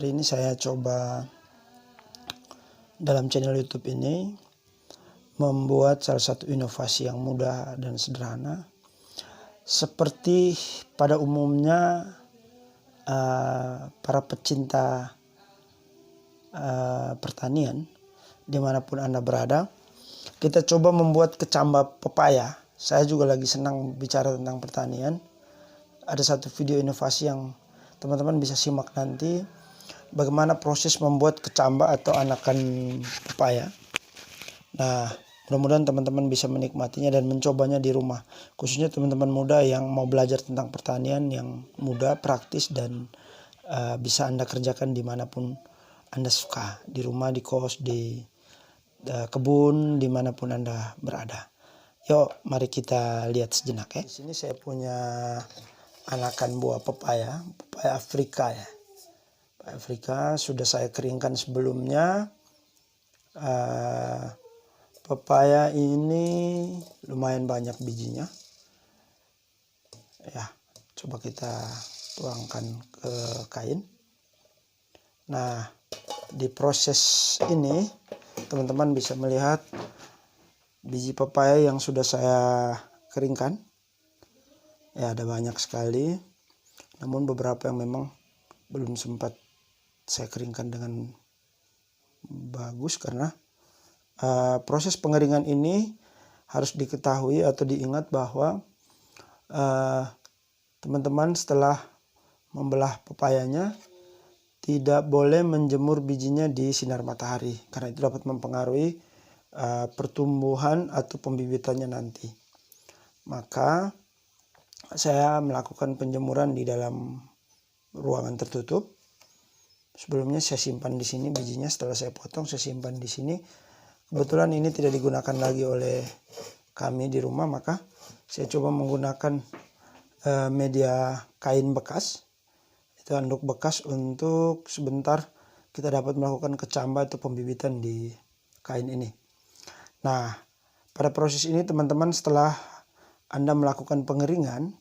Hari ini saya coba dalam channel YouTube ini membuat salah satu inovasi yang mudah dan sederhana. Seperti pada umumnya para pecinta pertanian dimanapun Anda berada, kita coba membuat kecamba pepaya. Saya juga lagi senang bicara tentang pertanian. Ada satu video inovasi yang teman-teman bisa simak nanti, bagaimana proses membuat kecamba atau anakan pepaya. Nah, mudah-mudahan teman-teman bisa menikmatinya dan mencobanya di rumah. Khususnya teman-teman muda yang mau belajar tentang pertanian yang mudah, praktis, dan bisa Anda kerjakan dimanapun Anda suka. Di rumah, di kos, di kebun, dimanapun Anda berada. Yuk, mari kita lihat sejenak ya. Di sini saya punya anakan buah pepaya Afrika ya. Afrika sudah saya keringkan sebelumnya. Pepaya ini lumayan banyak bijinya. Ya, coba kita tuangkan ke kain. Nah, di proses ini teman-teman bisa melihat biji pepaya yang sudah saya keringkan. Ya, ada banyak sekali. Namun beberapa yang memang belum sempat saya keringkan dengan bagus karena proses pengeringan ini harus diketahui atau diingat bahwa teman-teman setelah membelah pepayanya tidak boleh menjemur bijinya di sinar matahari karena itu dapat mempengaruhi pertumbuhan atau pembibitannya nanti. Maka saya melakukan penjemuran di dalam ruangan tertutup. Sebelumnya saya simpan di sini bijinya, setelah saya potong saya simpan di sini. Kebetulan ini tidak digunakan lagi oleh kami di rumah, maka saya coba menggunakan media kain bekas. Itu handuk bekas untuk sebentar kita dapat melakukan kecamba atau pembibitan di kain ini. Nah, pada proses ini teman-teman setelah Anda melakukan pengeringan,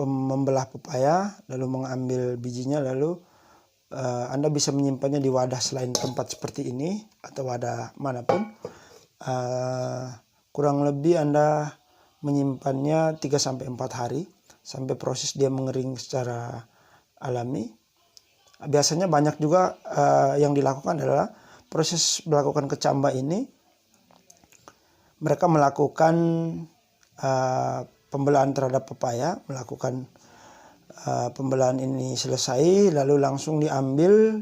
membelah pepaya, lalu mengambil bijinya, lalu Anda bisa menyimpannya di wadah selain tempat seperti ini atau wadah manapun. Kurang lebih Anda menyimpannya 3-4 hari sampai proses dia mengering secara alami. Biasanya banyak juga yang dilakukan adalah proses melakukan kecamba ini. Mereka melakukan pembelahan terhadap pepaya, melakukan pembelahan ini selesai, lalu langsung diambil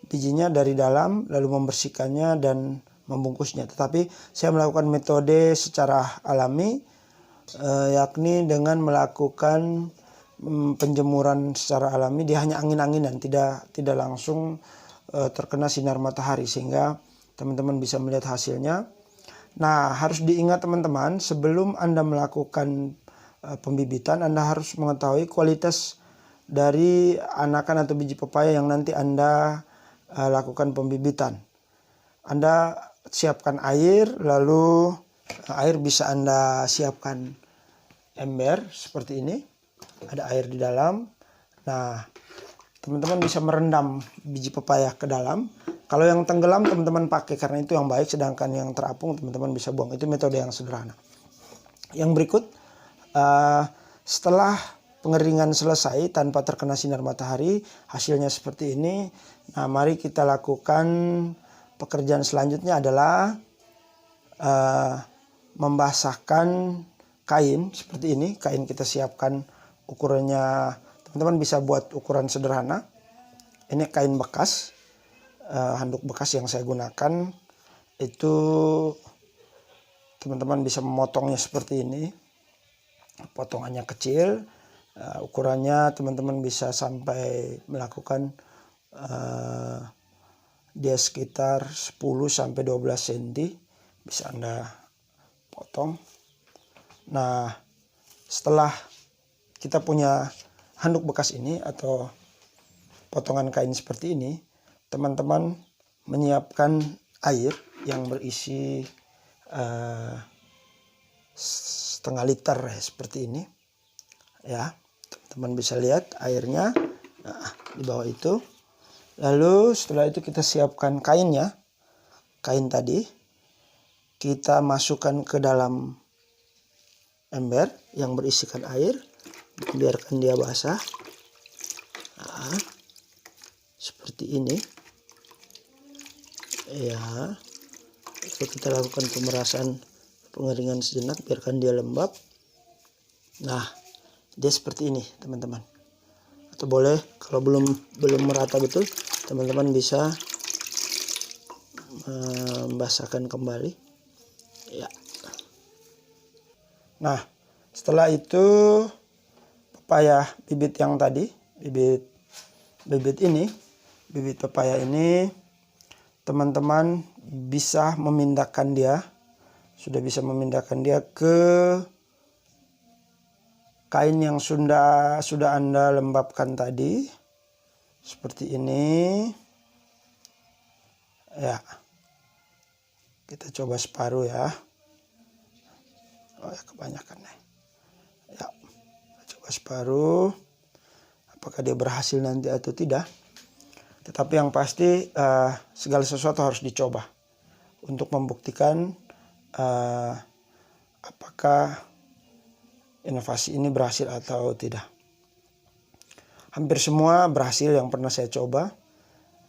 bijinya dari dalam, lalu membersihkannya dan membungkusnya. Tetapi saya melakukan metode secara alami, yakni dengan melakukan penjemuran secara alami. Dia hanya angin-anginan, tidak langsung terkena sinar matahari, sehingga teman-teman bisa melihat hasilnya. Nah, harus diingat teman-teman, sebelum Anda melakukan pembibitan, Anda harus mengetahui kualitas dari anakan atau biji pepaya yang nanti Anda lakukan pembibitan. Anda siapkan air, lalu air bisa Anda siapkan ember seperti ini. Ada air di dalam. Nah, teman-teman bisa merendam biji pepaya ke dalam. Kalau yang tenggelam teman-teman pakai karena itu yang baik, sedangkan yang terapung teman-teman bisa buang. Itu metode yang sederhana. Yang berikut, setelah pengeringan selesai tanpa terkena sinar matahari, hasilnya seperti ini. Nah, mari kita lakukan pekerjaan selanjutnya adalah membasahkan kain seperti ini. Kain kita siapkan ukurannya, teman-teman bisa buat ukuran sederhana. Ini kain bekas, handuk bekas yang saya gunakan. Itu teman-teman bisa memotongnya seperti ini. Potongannya kecil, ukurannya teman-teman bisa sampai melakukan dia sekitar 10-12 cm bisa Anda potong. Nah, setelah kita punya handuk bekas ini atau potongan kain seperti ini, teman-teman menyiapkan air yang berisi setengah liter seperti ini ya. Teman-teman bisa lihat airnya. Nah, di bawah itu Lalu setelah itu kita siapkan kainnya. Kain tadi kita masukkan ke dalam ember yang berisikan air, biarkan dia basah. Nah, seperti ini. Ya, lalu kita lakukan pemerasan, pengeringan sejenak, biarkan dia lembab. Nah, dia seperti ini teman-teman. Atau boleh kalau belum merata betul, teman-teman bisa membasahkan kembali. Ya. Nah, setelah itu pepaya bibit yang tadi, bibit pepaya ini teman-teman bisa memindahkan dia, sudah bisa memindahkan dia ke kain yang sudah Anda lembabkan tadi. Seperti ini. Ya. Kita coba separuh ya. Oh ya, kebanyakan nih. Ya. Kita coba separuh. Apakah dia berhasil nanti atau tidak? Tetapi yang pasti segala sesuatu harus dicoba untuk membuktikan apakah inovasi ini berhasil atau tidak. Hampir semua berhasil yang pernah saya coba.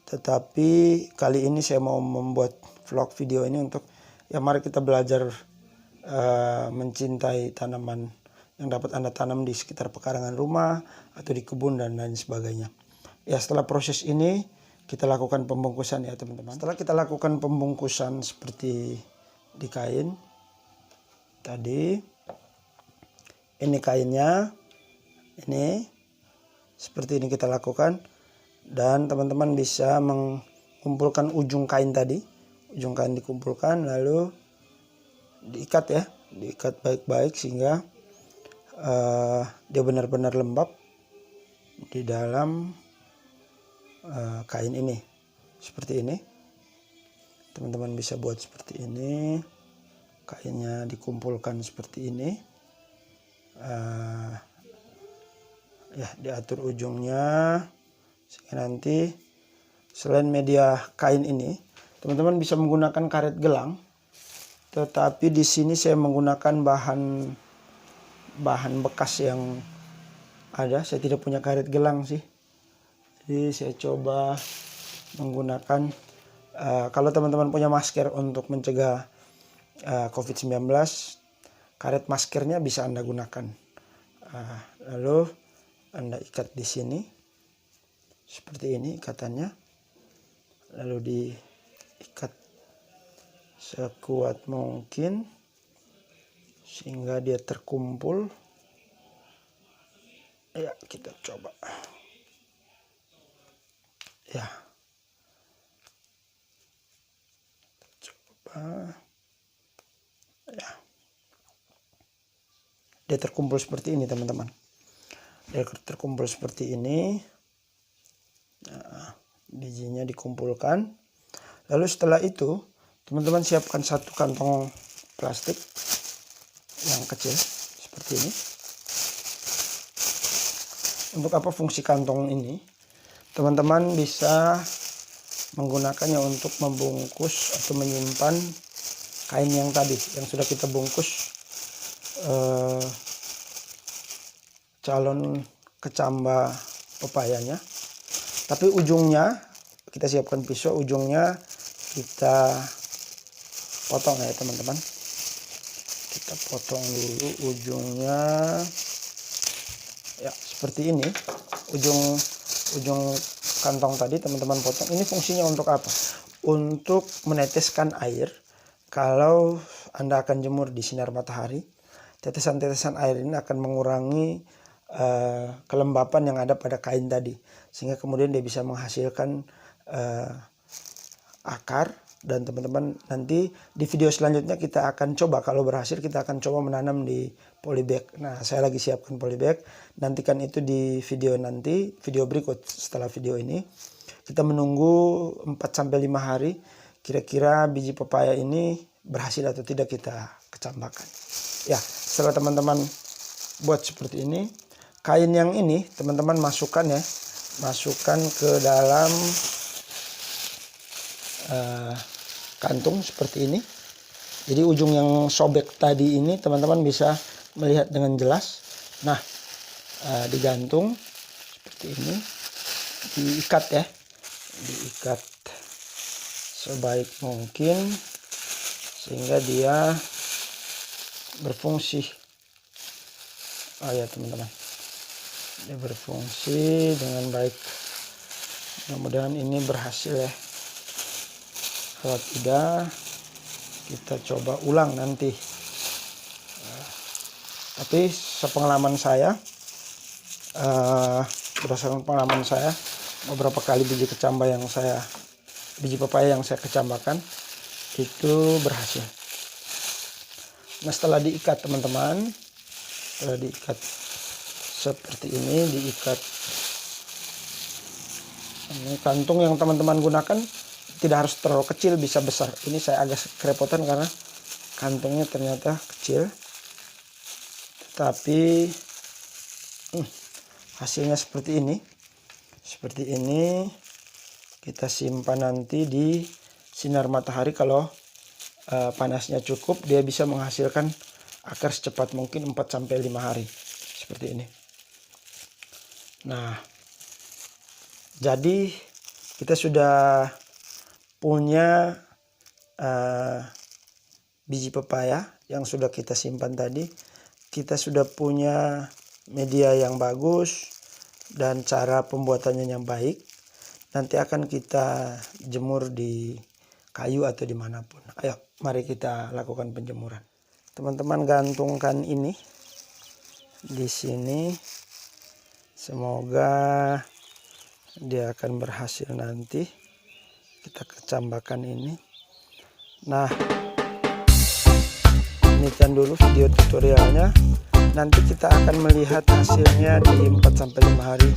Tetapi kali ini saya mau membuat vlog video ini untuk ya mari kita belajar mencintai tanaman yang dapat Anda tanam di sekitar pekarangan rumah atau di kebun dan lain sebagainya. Ya, setelah proses ini kita lakukan pembungkusan ya teman-teman. Setelah kita lakukan pembungkusan seperti di kain tadi, ini kainnya, ini seperti ini kita lakukan, dan teman-teman bisa mengumpulkan ujung kain tadi, ujung kain dikumpulkan lalu diikat ya, diikat baik-baik sehingga dia benar-benar lembab di dalam kain ini. Seperti ini teman-teman bisa buat seperti ini, kainnya dikumpulkan seperti ini. Ya, diatur ujungnya sehingga nanti selain media kain ini teman-teman bisa menggunakan karet gelang, tetapi di sini saya menggunakan bahan bekas yang ada. Saya tidak punya karet gelang sih, jadi saya coba menggunakan kalau teman-teman punya masker untuk mencegah COVID-19, karet maskernya bisa Anda gunakan. Lalu Anda ikat di sini seperti ini ikatannya, lalu diikat sekuat mungkin sehingga dia terkumpul. Ya, kita coba ya, coba ya, dia terkumpul seperti ini teman-teman. Dia terkumpul seperti ini. Nah, bijinya dikumpulkan. Lalu setelah itu teman-teman siapkan satu kantong plastik yang kecil seperti ini. Untuk apa fungsi kantong ini? Teman-teman bisa menggunakannya untuk membungkus atau menyimpan kain yang tadi yang sudah kita bungkus, calon kecamba pepayanya. Tapi ujungnya kita siapkan pisau, ujungnya kita potong ya teman-teman. Kita potong dulu ujungnya ya, seperti ini. Ujung kantong tadi teman-teman potong. Ini fungsinya untuk apa? Untuk meneteskan air. Kalau Anda akan jemur di sinar matahari, tetesan-tetesan air ini akan mengurangi kelembapan yang ada pada kain tadi, sehingga kemudian dia bisa menghasilkan akar. Dan teman-teman nanti di video selanjutnya kita akan coba, kalau berhasil kita akan coba menanam di polybag. Nah, saya lagi siapkan polybag, nantikan itu di video nanti, video berikut setelah video ini. Kita menunggu 4-5 hari kira-kira biji pepaya ini berhasil atau tidak kita kecambakan. Ya, setelah teman-teman buat seperti ini, kain yang ini teman-teman masukkan ya, masukkan ke dalam kantung seperti ini. Jadi ujung yang sobek tadi ini teman-teman bisa melihat dengan jelas. Nah, digantung seperti ini, diikat ya, diikat sebaik mungkin sehingga dia berfungsi. Ya teman-teman, dia berfungsi dengan baik. Mudah-mudahan ini berhasil ya. Kalau tidak, kita coba ulang nanti. Tapi sepengalaman saya, berdasarkan pengalaman saya, beberapa kali biji pepaya yang saya kecambakan itu berhasil. Nah, setelah diikat teman-teman, setelah diikat seperti ini, diikat. Ini kantung yang teman-teman gunakan tidak harus terlalu kecil, bisa besar. Ini saya agak kerepotan karena kantungnya ternyata kecil. Tapi hasilnya seperti ini. Seperti ini kita simpan nanti di sinar matahari. Kalau panasnya cukup, dia bisa menghasilkan akar secepat mungkin 4-5 hari. Seperti ini. Nah, jadi kita sudah punya biji pepaya yang sudah kita simpan tadi. Kita sudah punya media yang bagus dan cara pembuatannya yang baik. Nanti akan kita jemur di kayu atau dimanapun. Ayo, mari kita lakukan penjemuran. Teman-teman gantungkan ini di sini. Semoga dia akan berhasil nanti. Kita kecambakan ini. Nah, demikian dulu video tutorialnya. Nanti kita akan melihat hasilnya di 4-5 hari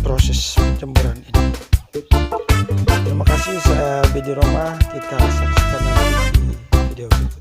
proses penjemuran ini. Terima kasih, saya Bidi Roma. Kita saksikan nanti di video berikutnya.